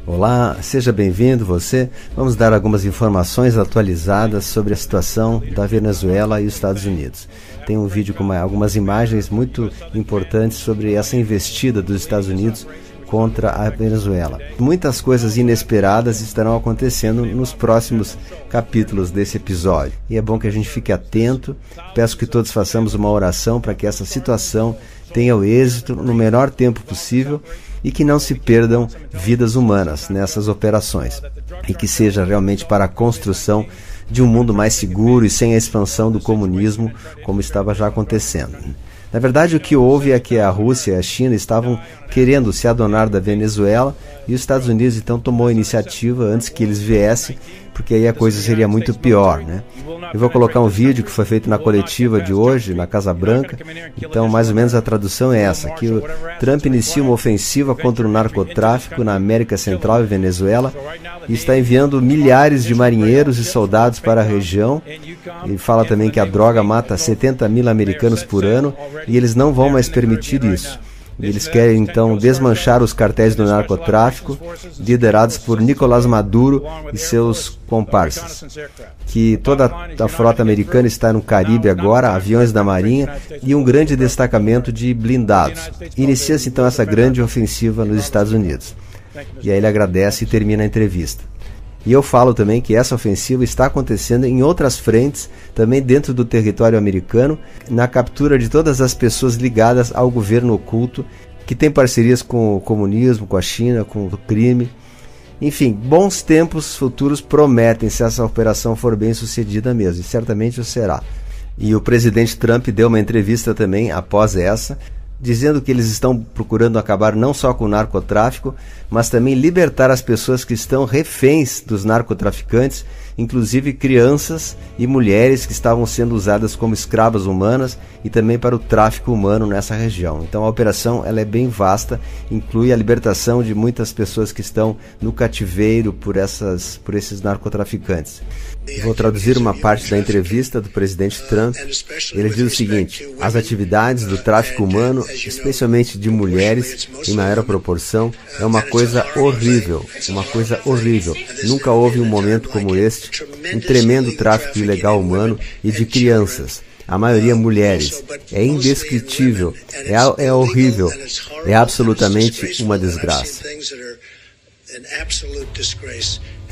Olá, seja bem-vindo você. Vamos dar algumas informações atualizadas sobre a situação da Venezuela e os Estados Unidos. Tem um vídeo com algumas imagens muito importantes sobre essa investida dos Estados Unidos contra a Venezuela. Muitas coisas inesperadas estarão acontecendo nos próximos capítulos desse episódio. E é bom que a gente fique atento. Peço que todos façamos uma oração para que essa situação tenha o êxito no menor tempo possível e que não se perdam vidas humanas nessas operações. E que seja realmente para a construção de um mundo mais seguro e sem a expansão do comunismo como estava já acontecendo. Na verdade, o que houve é que a Rússia e a China estavam querendo se adonar da Venezuela e os Estados Unidos então tomou a iniciativa antes que eles viessem, porque aí a coisa seria muito pior, né? Eu vou colocar um vídeo que foi feito na coletiva de hoje, na Casa Branca. Então, mais ou menos a tradução é essa, que o Trump inicia uma ofensiva contra o narcotráfico na América Central e Venezuela e está enviando milhares de marinheiros e soldados para a região. Ele fala também que a droga mata 70 mil americanos por ano e eles não vão mais permitir isso. Eles querem então desmanchar os cartéis do narcotráfico, liderados por Nicolás Maduro e seus comparsas. Que toda a frota americana está no Caribe agora, aviões da Marinha e um grande destacamento de blindados. Inicia-se então essa grande ofensiva nos Estados Unidos. E aí ele agradece e termina a entrevista. E eu falo também que essa ofensiva está acontecendo em outras frentes, também dentro do território americano, na captura de todas as pessoas ligadas ao governo oculto, que tem parcerias com o comunismo, com a China, com o crime. Enfim, bons tempos futuros prometem se essa operação for bem sucedida mesmo, e certamente o será. E o presidente Trump deu uma entrevista também após essa, dizendo que eles estão procurando acabar não só com o narcotráfico, mas também libertar as pessoas que estão reféns dos narcotraficantes, inclusive crianças e mulheres que estavam sendo usadas como escravas humanas e também para o tráfico humano nessa região. Então a operação ela é bem vasta, inclui a libertação de muitas pessoas que estão no cativeiro por esses narcotraficantes. Vou traduzir uma parte da entrevista do presidente Trump. Ele diz o seguinte: as atividades do tráfico humano, especialmente de mulheres, em maior proporção, é uma coisa horrível, Nunca houve um momento como este, um tremendo tráfico ilegal humano e de crianças, a maioria mulheres. É indescritível, é horrível, é absolutamente uma desgraça.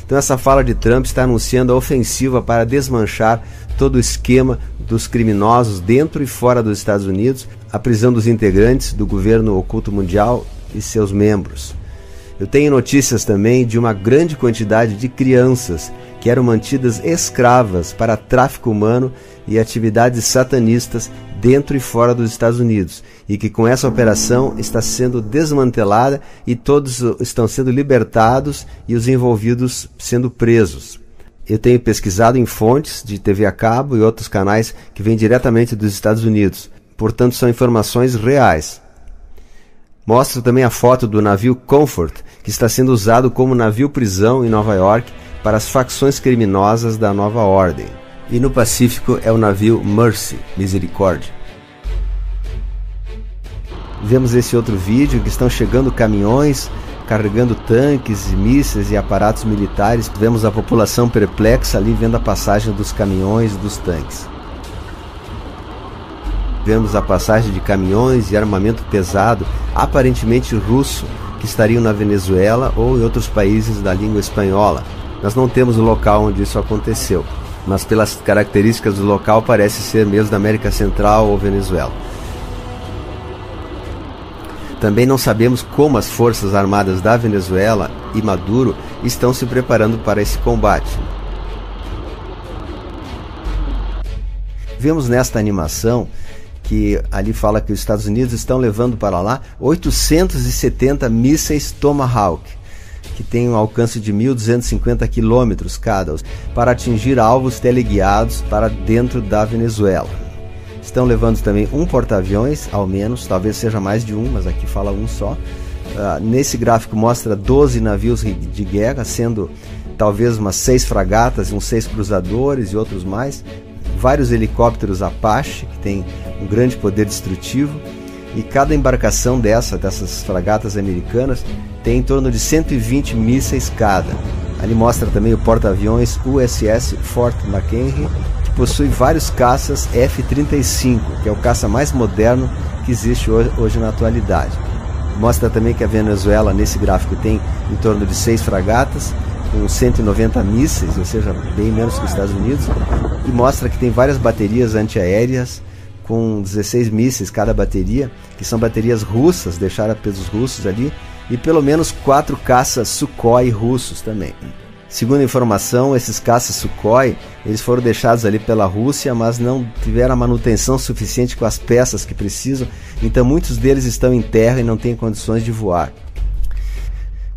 Então essa fala de Trump está anunciando a ofensiva para desmanchar todo o esquema dos criminosos dentro e fora dos Estados Unidos, a prisão dos integrantes do governo oculto mundial e seus membros. Eu tenho notícias também de uma grande quantidade de crianças que eram mantidas escravas para tráfico humano e atividades satanistas dentro e fora dos Estados Unidos, e que com essa operação está sendo desmantelada e todos estão sendo libertados e os envolvidos sendo presos. Eu tenho pesquisado em fontes de TV a cabo e outros canais que vêm diretamente dos Estados Unidos, portanto são informações reais. Mostro também a foto do navio Comfort, que está sendo usado como navio-prisão em Nova York para as facções criminosas da Nova Ordem. E no Pacífico é o navio Mercy, Misericórdia. Vemos esse outro vídeo que estão chegando caminhões carregando tanques, mísseis e aparatos militares. Vemos a população perplexa ali vendo a passagem dos caminhões e dos tanques. Vemos a passagem de caminhões e armamento pesado, aparentemente russo, que estariam na Venezuela ou em outros países da língua espanhola. Nós não temos o local onde isso aconteceu, mas pelas características do local parece ser mesmo da América Central ou Venezuela. Também não sabemos como as forças armadas da Venezuela e Maduro estão se preparando para esse combate. Vemos nesta animação que ali fala que os Estados Unidos estão levando para lá 870 mísseis Tomahawk, que tem um alcance de 1.250 quilômetros cada, para atingir alvos teleguiados para dentro da Venezuela. Estão levando também um porta-aviões, ao menos, talvez seja mais de um, mas aqui fala um só. Nesse gráfico mostra 12 navios de guerra, sendo talvez umas 6 fragatas, uns 6 cruzadores e outros mais. Vários helicópteros Apache, que tem um grande poder destrutivo. e cada embarcação dessas fragatas americanas tem em torno de 120 mísseis cada. Ali mostra também o porta-aviões USS Fort McHenry, que possui vários caças F-35, que é o caça mais moderno que existe hoje na atualidade. Mostra também que a Venezuela, nesse gráfico, tem em torno de 6 fragatas, com 190 mísseis, ou seja, bem menos que os Estados Unidos, e mostra que tem várias baterias antiaéreas, com 16 mísseis cada bateria, que são baterias russas, deixadas pelos russos ali, e pelo menos 4 caças Sukhoi russos também. Segundo a informação, esses caças Sukhoi, eles foram deixados ali pela Rússia, mas não tiveram a manutenção suficiente com as peças que precisam, então muitos deles estão em terra e não têm condições de voar.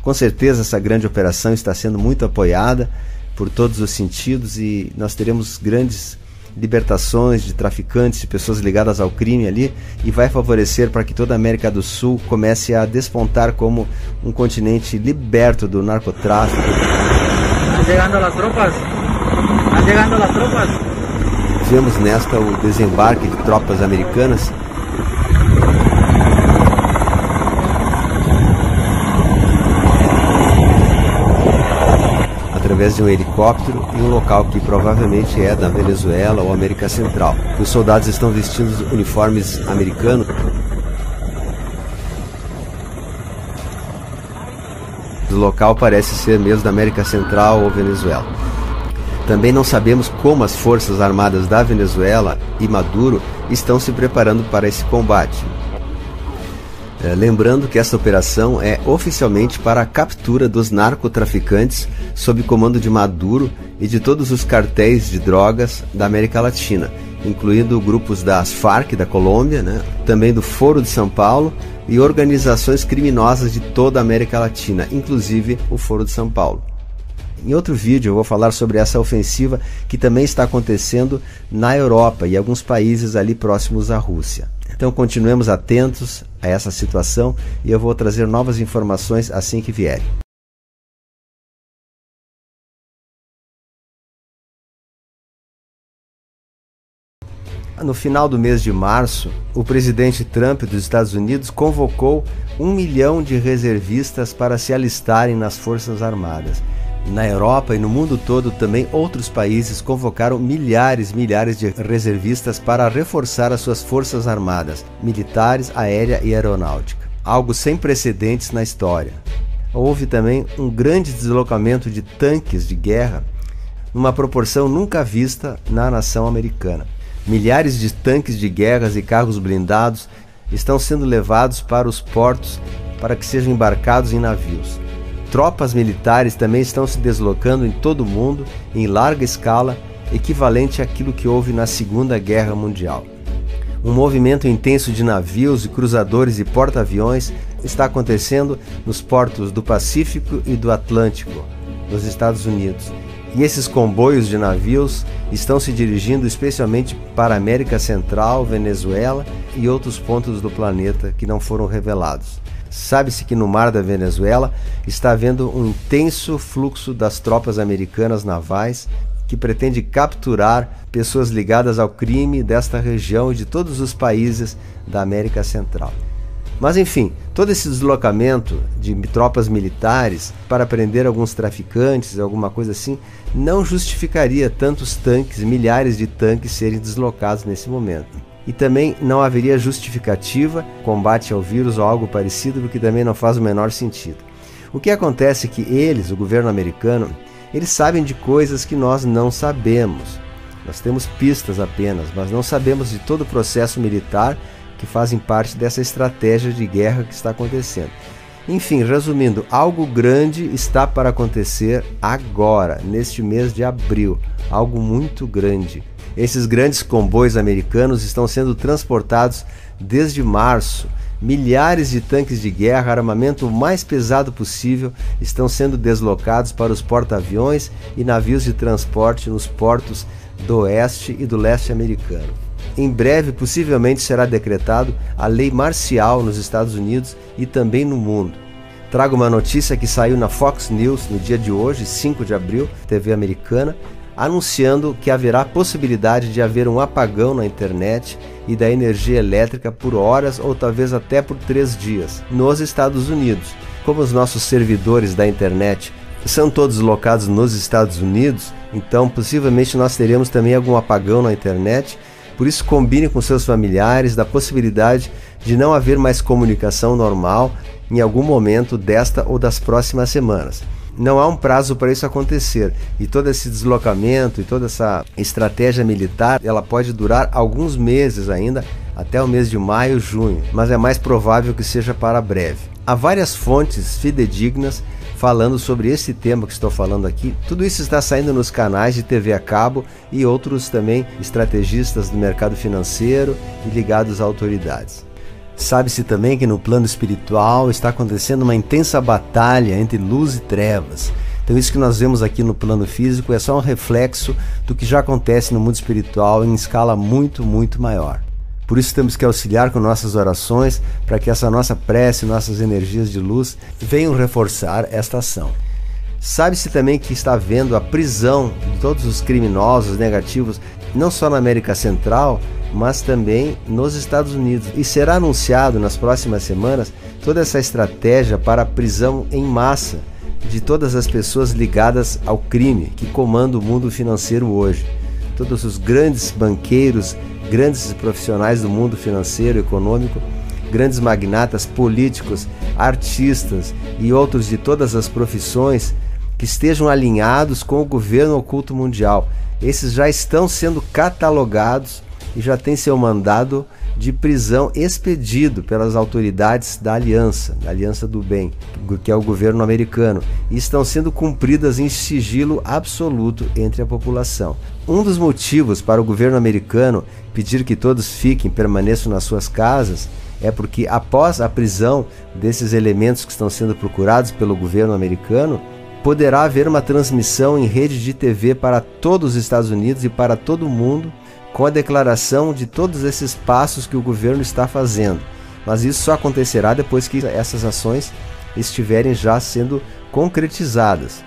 Com certeza essa grande operação está sendo muito apoiada por todos os sentidos e nós teremos grandes libertações de traficantes, de pessoas ligadas ao crime ali, e vai favorecer para que toda a América do Sul comece a despontar como um continente liberto do narcotráfico. Vemos nesta o desembarque de tropas americanas. Através de um helicóptero em um local que provavelmente é da Venezuela ou América Central. Os soldados estão vestidos uniformes americanos. O local parece ser mesmo da América Central ou Venezuela. Também não sabemos como as forças armadas da Venezuela e Maduro estão se preparando para esse combate. Lembrando que esta operação é oficialmente para a captura dos narcotraficantes sob comando de Maduro e de todos os cartéis de drogas da América Latina, incluindo grupos das Farc da Colômbia, também do Foro de São Paulo e organizações criminosas de toda a América Latina, inclusive o Foro de São Paulo. Em outro vídeo eu vou falar sobre essa ofensiva que também está acontecendo na Europa e alguns países ali próximos à Rússia. Então continuemos atentos a essa situação e eu vou trazer novas informações assim que vierem. No final do mês de março, o presidente Trump dos Estados Unidos convocou 1 milhão de reservistas para se alistarem nas Forças Armadas. Na Europa e no mundo todo também outros países convocaram milhares de reservistas para reforçar as suas forças armadas, militares, aérea e aeronáutica. Algo sem precedentes na história. Houve também um grande deslocamento de tanques de guerra, numa proporção nunca vista na nação americana. Milhares de tanques de guerras e carros blindados estão sendo levados para os portos para que sejam embarcados em navios. Tropas militares também estão se deslocando em todo o mundo em larga escala, equivalente àquilo que houve na Segunda Guerra Mundial. Um movimento intenso de navios e cruzadores e porta-aviões está acontecendo nos portos do Pacífico e do Atlântico, nos Estados Unidos. E esses comboios de navios estão se dirigindo especialmente para a América Central, Venezuela e outros pontos do planeta que não foram revelados. Sabe-se que no mar da Venezuela está havendo um intenso fluxo das tropas americanas navais que pretende capturar pessoas ligadas ao crime desta região e de todos os países da América Central. Mas enfim, todo esse deslocamento de tropas militares para prender alguns traficantes, alguma coisa assim, não justificaria tantos tanques, milhares de tanques serem deslocados nesse momento. E também não haveria justificativa, combate ao vírus ou algo parecido, porque também não faz o menor sentido. O que acontece é que eles, o governo americano, eles sabem de coisas que nós não sabemos. Nós temos pistas apenas, mas não sabemos de todo o processo militar que fazem parte dessa estratégia de guerra que está acontecendo. Enfim, resumindo, algo grande está para acontecer agora, neste mês de abril, algo muito grande. Esses grandes comboios americanos estão sendo transportados desde março. Milhares de tanques de guerra, armamento o mais pesado possível, estão sendo deslocados para os porta-aviões e navios de transporte nos portos do oeste e do leste americano. Em breve, possivelmente, será decretado a lei marcial nos Estados Unidos e também no mundo. Trago uma notícia que saiu na Fox News no dia de hoje, 5 de abril, TV americana, anunciando que haverá possibilidade de haver um apagão na internet e da energia elétrica por horas ou talvez até por 3 dias nos Estados Unidos. Como os nossos servidores da internet são todos locados nos Estados Unidos, então possivelmente nós teremos também algum apagão na internet. Por isso, combine com seus familiares da possibilidade de não haver mais comunicação normal em algum momento desta ou das próximas semanas. Não há um prazo para isso acontecer, e todo esse deslocamento e toda essa estratégia militar, ela pode durar alguns meses ainda, até o mês de maio, junho, mas é mais provável que seja para breve. Há várias fontes fidedignas falando sobre esse tema que estou falando aqui. Tudo isso está saindo nos canais de TV a cabo e outros também estrategistas do mercado financeiro e ligados a autoridades. Sabe-se também que no plano espiritual está acontecendo uma intensa batalha entre luz e trevas. Então isso que nós vemos aqui no plano físico é só um reflexo do que já acontece no mundo espiritual em escala muito, muito maior. Por isso temos que auxiliar com nossas orações para que essa nossa prece, nossas energias de luz venham reforçar esta ação. Sabe-se também que está havendo a prisão de todos os criminosos negativos, não só na América Central, mas também nos Estados Unidos. E será anunciado nas próximas semanas toda essa estratégia para a prisão em massa de todas as pessoas ligadas ao crime que comanda o mundo financeiro hoje. Todos os grandes banqueiros, grandes profissionais do mundo financeiro e econômico, grandes magnatas políticos, artistas e outros de todas as profissões que estejam alinhados com o governo oculto mundial. Esses já estão sendo catalogados e já tem seu mandado de prisão expedido pelas autoridades da Aliança do Bem, que é o governo americano, e estão sendo cumpridas em sigilo absoluto entre a população. Um dos motivos para o governo americano pedir que todos permaneçam nas suas casas é porque após a prisão desses elementos que estão sendo procurados pelo governo americano, poderá haver uma transmissão em rede de TV para todos os Estados Unidos e para todo o mundo, com a declaração de todos esses passos que o governo está fazendo. Mas isso só acontecerá depois que essas ações estiverem já sendo concretizadas.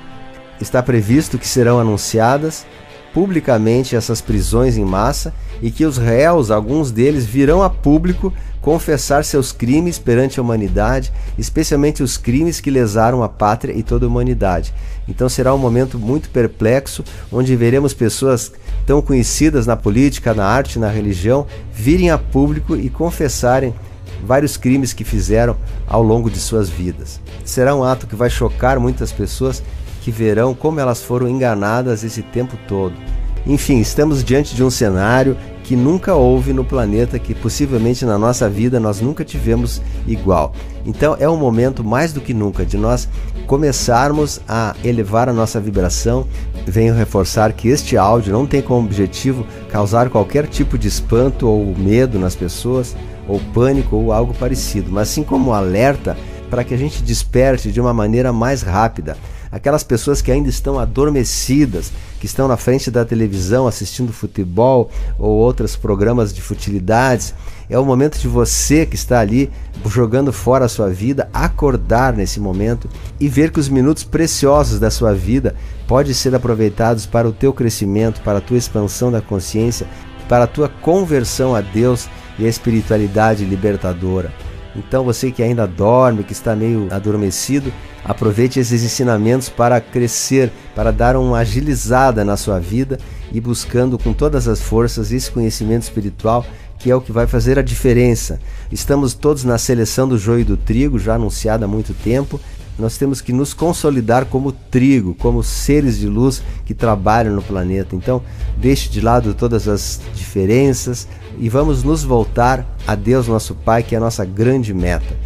Está previsto que serão anunciadas publicamente essas prisões em massa e que os réus, alguns deles, virão a público confessar seus crimes perante a humanidade, especialmente os crimes que lesaram a pátria e toda a humanidade. Então será um momento muito perplexo, onde veremos pessoas tão conhecidas na política, na arte, na religião, virem a público e confessarem vários crimes que fizeram ao longo de suas vidas. Será um ato que vai chocar muitas pessoas que verão como elas foram enganadas esse tempo todo. Enfim, estamos diante de um cenário que nunca houve no planeta, que possivelmente na nossa vida nós nunca tivemos igual. Então é um momento mais do que nunca de nós começarmos a elevar a nossa vibração. Venho reforçar que este áudio não tem como objetivo causar qualquer tipo de espanto ou medo nas pessoas, ou pânico ou algo parecido, mas sim como um alerta para que a gente desperte de uma maneira mais rápida. Aquelas pessoas que ainda estão adormecidas, que estão na frente da televisão assistindo futebol ou outros programas de futilidades, é o momento de você que está ali jogando fora a sua vida, acordar nesse momento e ver que os minutos preciosos da sua vida podem ser aproveitados para o teu crescimento, para a tua expansão da consciência, para a tua conversão a Deus e a espiritualidade libertadora. Então você que ainda dorme, que está meio adormecido, aproveite esses ensinamentos para crescer, para dar uma agilizada na sua vida e buscando com todas as forças esse conhecimento espiritual, que é o que vai fazer a diferença. Estamos todos na seleção do joio e do trigo, já anunciada há muito tempo. Nós temos que nos consolidar como trigo, como seres de luz que trabalham no planeta. Então, deixe de lado todas as diferenças e vamos nos voltar a Deus, nosso Pai, que é a nossa grande meta.